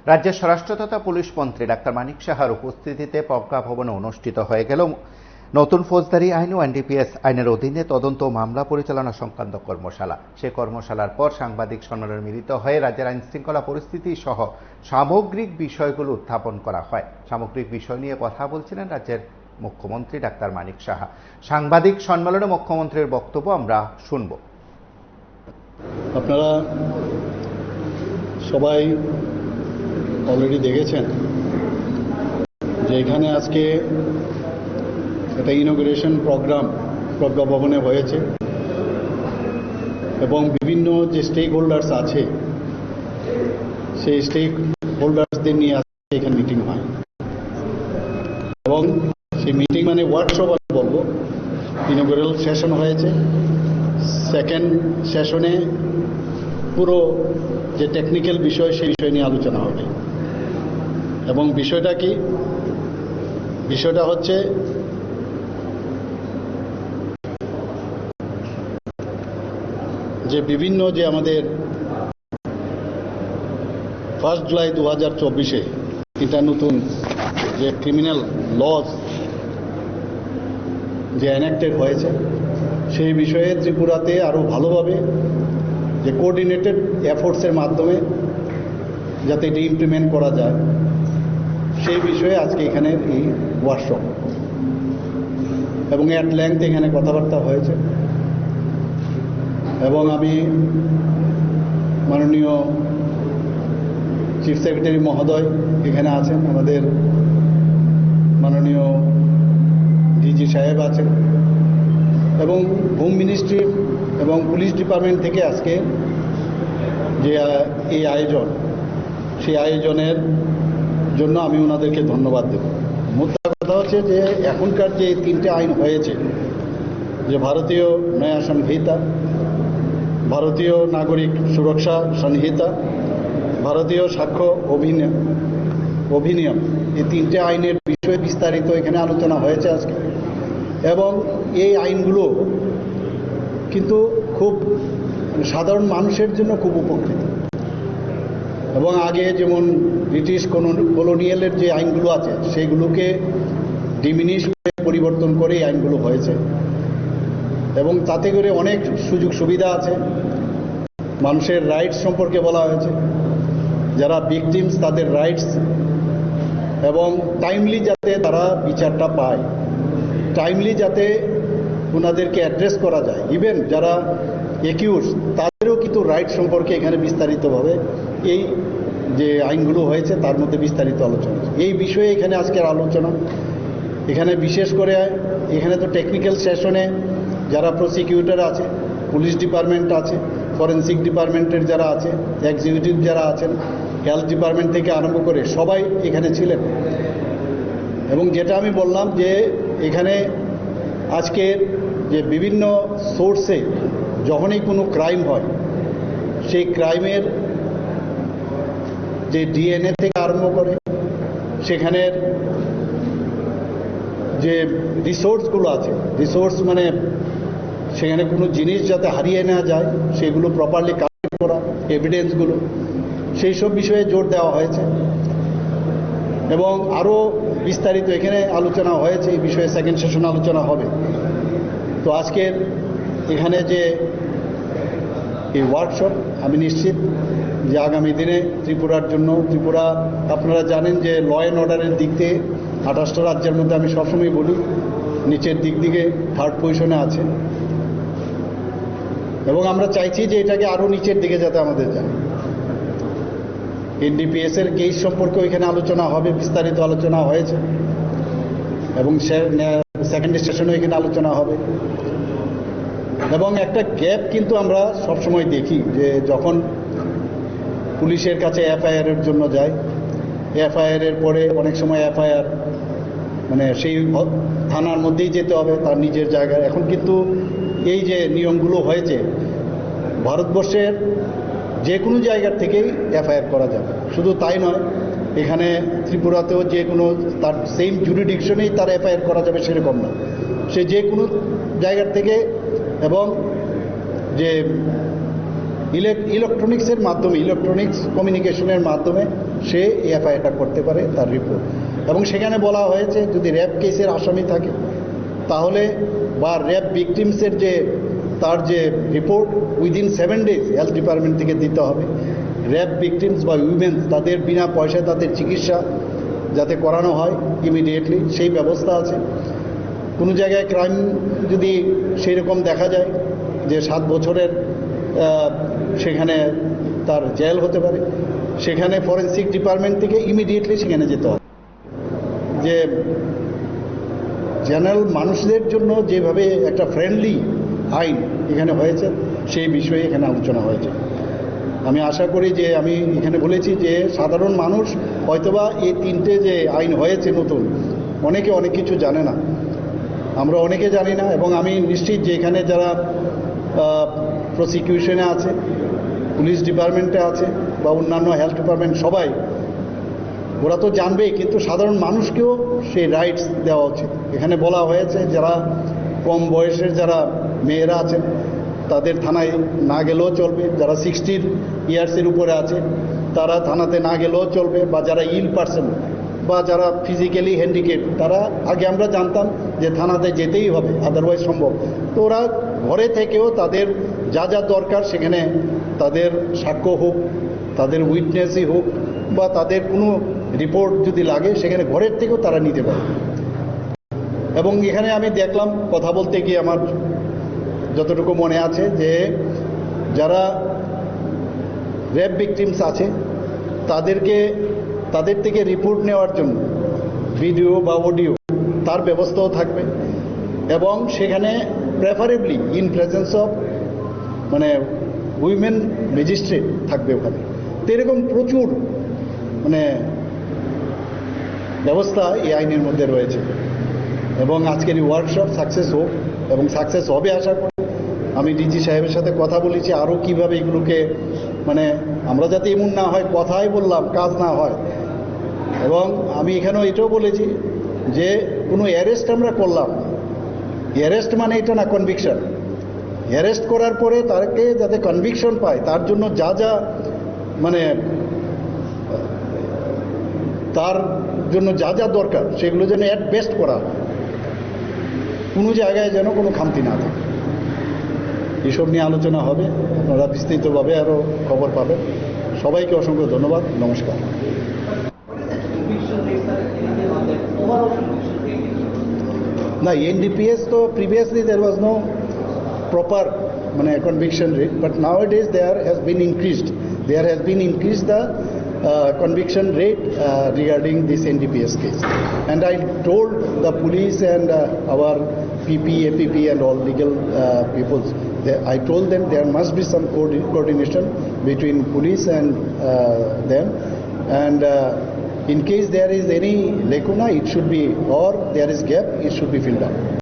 রাজ্যের স্বরাষ্ট্র তথা পুলিশ মন্ত্রী ডাক্তার মানিক সাহার উপস্থিতিতে প্রজ্ঞা ভবনে অনুষ্ঠিত হয়ে গেল নতুন ফৌজদারি আইন ও এনডিপিএস আইনের অধীনে তদন্ত ও মামলা পরিচালনা সংক্রান্ত কর্মশালা। সে কর্মশালার পর সাংবাদিক সম্মেলনে মিলিত হয়ে রাজ্যের আইন শৃঙ্খলা পরিস্থিতি সহ সামগ্রিক বিষয়গুলো উত্থাপন করা হয়। সামগ্রিক বিষয় নিয়ে কথা বলছিলেন রাজ্যের মুখ্যমন্ত্রী ডাক্তার মানিক সাহা। সাংবাদিক সম্মেলনে মুখ্যমন্ত্রীর বক্তব্য আমরা শুনব। আপনারা সবাই অলরেডি দেখেছেন যে এখানে আজকে একটা ইনোগ্রেশন প্রোগ্রাম প্রজ্ঞা ভবনে হয়েছে এবং বিভিন্ন যে স্টেক হোল্ডার্স আছে সেই স্টেক হোল্ডার্সদের নিয়ে আজকে এখানে মিটিং হয় এবং সেই মিটিং মানে ওয়ার্কশপ আমি বলবো। ইনোগ্রেশন সেশন হয়েছে, সেকেন্ড সেশনে পুরো যে টেকনিক্যাল বিষয় সেই বিষয় নিয়ে আলোচনা হবে। এবং বিষয়টা কি? বিষয়টা হচ্ছে যে বিভিন্ন যে আমাদের 1 জুলাই 2024 এটা নতুন যে ক্রিমিনাল লজ যে এনাক্টেড হয়েছে সেই বিষয়ে ত্রিপুরাতে আরও ভালোভাবে যে কোঅর্ডিনেটেড এফোর্টসের মাধ্যমে যাতে এটি ইমপ্লিমেন্ট করা যায় সেই বিষয়ে আজকে এখানে এই ওয়ার্কশপ এবং অ্যাট লেংথ এখানে কথাবার্তা হয়েছে। এবং আমি মাননীয় চিফ সেক্রেটারি মহোদয় এখানে আছেন, আমাদের মাননীয় ডিজি সাহেব আছেন এবং হোম মিনিস্ট্রি এবং পুলিশ ডিপার্টমেন্ট থেকে আজকে যে এই আয়োজন সেই আয়োজনের জন্য আমি ওনাদেরকে ধন্যবাদ দেব। মোদ্দা কথা হচ্ছে যে এখনকার যে 3টে আইন হয়েছে, যে ভারতীয় নয়া সংহিতা, ভারতীয় নাগরিক সুরক্ষা সংহিতা, ভারতীয় সাক্ষ্য অভিনিয়ম, এই 3টে আইনের বিষয়ে বিস্তারিত এখানে আলোচনা হয়েছে আজকে। এবং এই আইনগুলো কিন্তু খুব সাধারণ মানুষের জন্য খুব উপকৃত। এবং আগে যেমন ব্রিটিশ কলোনিয়ালের যে আইনগুলো আছে সেইগুলোকে ডিমিনিশ করে পরিবর্তন করে এই আইনগুলো হয়েছে এবং তাতে করে অনেক সুযোগ সুবিধা আছে। মানুষের রাইটস সম্পর্কে বলা হয়েছে, যারা ভিকটিমস তাদের রাইটস, এবং টাইমলি যাতে তারা বিচারটা পায়, টাইমলি যাতে ওনাদেরকে অ্যাড্রেস করা যায়। ইভেন যারা একিউজ তাদেরও কিন্তু রাইট সম্পর্কে এখানে বিস্তারিতভাবে এই যে আইনগুলো হয়েছে তার মধ্যে বিস্তারিত আলোচনা। এই বিষয়ে এখানে আজকের আলোচনা। এখানে বিশেষ করে এখানে তো টেকনিক্যাল সেশনে যারা প্রসিকিউটর আছে, পুলিশ ডিপার্টমেন্ট আছে, ফরেন্সিক ডিপার্টমেন্টের যারা আছে, এক্সিকিউটিভ যারা আছেন, হেলথ ডিপার্টমেন্ট থেকে আরম্ভ করে সবাই এখানে ছিলেন। এবং যেটা আমি বললাম যে এখানে আজকে যে বিভিন্ন সোর্সে যখনই কোনো ক্রাইম হয় সেই ক্রাইমের যে ডিএনএ থেকে আরম্ভ করে সেখানের যে রিসোর্সগুলো আছে, রিসোর্স মানে সেখানে কোনো জিনিস যাতে হারিয়ে না যায় সেগুলো প্রপারলি কালেক্ট করা, এভিডেন্সগুলো, সেই সব বিষয়ে জোর দেওয়া হয়েছে। এবং আরও বিস্তারিত এখানে আলোচনা হয়েছে, এই বিষয়ে সেকেন্ড সেশন আলোচনা হবে। তো আজকের এখানে যে এই ওয়ার্কশপ, আমি নিশ্চিত যে আগামী দিনে ত্রিপুরার জন্য, ত্রিপুরা আপনারা জানেন যে ল অ্যান্ড অর্ডারের দিক থেকে 28টা রাজ্যের মধ্যে আমি সবসময় বলি নিচের দিক থেকে 3rd পজিশনে আছে এবং আমরা চাইছি যে এটাকে আরও নিচের দিকে যাতে আমাদের যায়। এনডিপিএস এর কেস সম্পর্কেও এখানে আলোচনা হবে, বিস্তারিত আলোচনা হয়েছে এবং সেকেন্ড সেশনেও এখানে আলোচনা হবে। এবং একটা গ্যাপ কিন্তু আমরা সবসময় দেখি যে যখন পুলিশের কাছে এফআইআর এর জন্য যায়, এফআইআর এর পরে অনেক সময় এফআইআর মানে সেই থানার মধ্যেই যেতে হবে তার নিজের জায়গায়। এখন কিন্তু এই যে নিয়মগুলো হয়েছে ভারতবর্ষের যে কোনো জায়গার থেকেই এফআইআর করা যাবে। শুধু তাই নয়, এখানে ত্রিপুরাতেও যে কোনো তার সেম জুরিডিকশনেই তার এফআইআর করা যাবে সেরকম না, সে যে কোনো জায়গার থেকে। এবং যে ইলেকট্রনিক্সের মাধ্যমে, ইলেকট্রনিক্স কমিউনিকেশনের মাধ্যমে সে এফআইআরটা করতে পারে তার রিপোর্ট। এবং সেখানে বলা হয়েছে যদি র্যাপ কেসের আসামি থাকে তাহলে বা র্যাপ ভিকটিমসের যে তার যে report within 7 days health department থেকে দিতে হবে। র্যাপ ভিকটিমস বা উইমেন্স তাদের বিনা পয়সায় তাদের চিকিৎসা যাতে করানো হয় ইমিডিয়েটলি সেই ব্যবস্থা আছে। কোনো জায়গায় ক্রাইম যদি সেই রকম দেখা যায় যে 7 বছরের সেখানে তার জেল হতে পারে, সেখানে ফরেন্সিক ডিপার্টমেন্ট থেকে ইমিডিয়েটলি সেখানে যেতে হবে। যে জেনারেল মানুষদের জন্য যেভাবে একটা ফ্রেন্ডলি আইন এখানে হয়েছে সেই বিষয়ে এখানে আলোচনা হয়েছে। আমি আশা করি যে আমি এখানে বলেছি যে সাধারণ মানুষ হয়তোবা এই 3টে যে আইন হয়েছে নতুন, অনেকে অনেক কিছু জানে না, আমরা অনেকে জানি না। এবং আমি নিশ্চিত যে এখানে যারা প্রসিকিউশনে আছে, পুলিশ ডিপার্টমেন্টে আছে বা অন্যান্য হেলথ ডিপার্টমেন্ট সবাই ওরা তো জানবেই, কিন্তু সাধারণ মানুষকেও সেই রাইটস দেওয়া উচিত। এখানে বলা হয়েছে যারা কম বয়সের যারা মেয়েরা আছেন তাদের থানায় না গেলেও চলবে, যারা 60 ইয়ার্সের উপরে আছে তারা থানাতে না গেলেও চলবে, বা যারা ইল পার্সন বা যারা ফিজিক্যালি হ্যান্ডিক্যাপ তারা আগে আমরা জানতাম যে থানাতে যেতেই হবে, আদারওয়াইজ সম্ভব। তো ওরা ঘরে থেকেও তাদের যা যা দরকার সেখানে তাদের সাক্ষ্য হোক, তাদের উইটনেসই হোক বা তাদের কোনো রিপোর্ট যদি লাগে সেখানে ঘরের থেকেও তারা নিতে পারে। এবং এখানে আমি দেখলাম কথা বলতে গিয়ে আমার যতটুকু মনে আছে যে যারা রেপ ভিকটিমস আছে তাদের থেকে রিপোর্ট নেওয়ার জন্য ভিডিও বা অডিও তার ব্যবস্থাও থাকবে। এবং সেখানে প্রেফারেবলি ইন প্রেজেন্স অফ মানে উইমেন ম্যাজিস্ট্রেট থাকবে ওখানে। তো এরকম প্রচুর মানে ব্যবস্থা এই আইনের মধ্যে রয়েছে। এবং আজকের এই ওয়ার্কশপ সাকসেস হোক, এবং সাকসেস হবে আশা করি। আমি ডিজি সাহেবের সাথে কথা বলেছি আরও কীভাবে এগুলোকে মানে আমরা যাতে এমন না হয় কথাই বললাম কাজ না হয়। এবং আমি এখানেও এটাও বলেছি যে কোনো অ্যারেস্ট আমরা করলাম, অ্যারেস্ট মানে এটা না কনভিকশন। অ্যারেস্ট করার পরে তাকে যাতে কনভিকশন পায় তার জন্য যা যা মানে তার জন্য যা যা দরকার সেগুলো যেন অ্যাট বেস্ট করা হয়, কোনো জায়গায় যেন কোনো খামতি না থাকে। এসব নিয়ে আলোচনা হবে, আপনারা বিস্তৃতভাবে আরও খবর পাবেন। সবাইকে অসংখ্য ধন্যবাদ, নমস্কার। না, NDPS তো previously there was no proper conviction rate, but nowadays there has been increased the conviction rate regarding this NDPS case. And I told the police and our PP, APP and all legal peoples, I told them there must be some coordination between police and them, and in case there is any lacuna, it should be, or there is gap, it should be filled up.